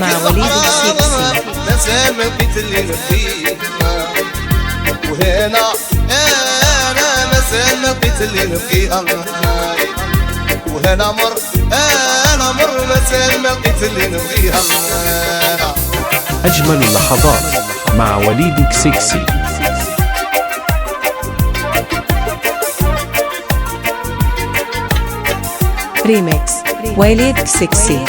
مع وليد السكسي. مازال ما لقيت اللي نبغيه، وهنا انا مازال ما لقيت اللي نبغيها، وهنا مر انا مر مازال ما لقيت اللي نبغيها. أجمل اللحظات مع وليد السكسي. ريميكس وليد السكسي.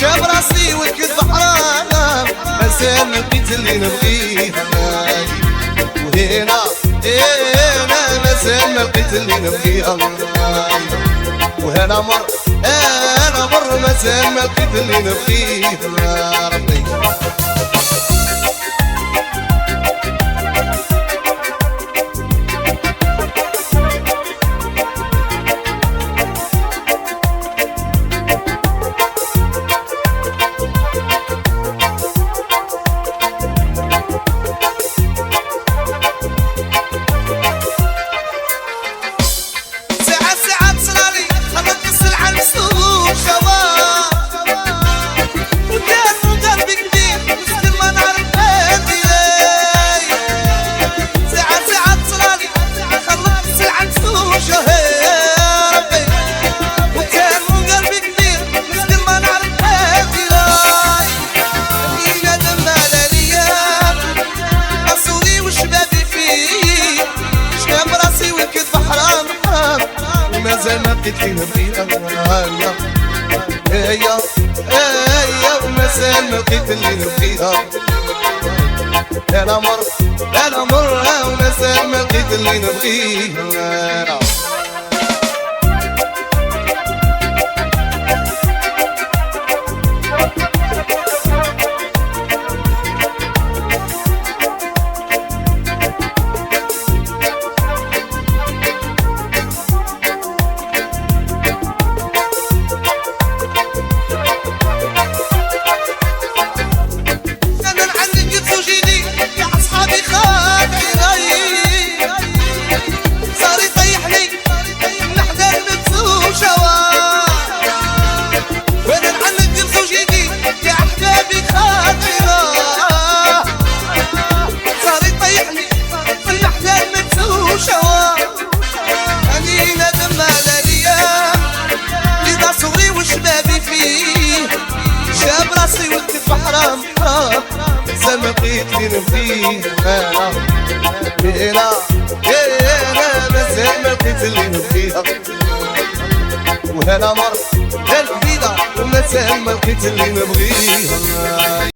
شاب راسي والكذب حرام، مازال ما لقيت اللي نبغيها، وهنا انا مازال ما لقيت اللي نبغيها، وهنا مر انا مر مازال ما لقيت اللي نبغيها. ربي مازال ما لقيت اللي نبغيها، هيا مازال ما لقيت اللي نبغيها. انا مر ومازال ما لقيت اللي نبغيها. حرام مازال ما لقيت اللي نبغيها، هنا مازال ما لقيت اللي نبغيها، وهنا مر الجديدة ومازال ما لقيت اللي نبغيها.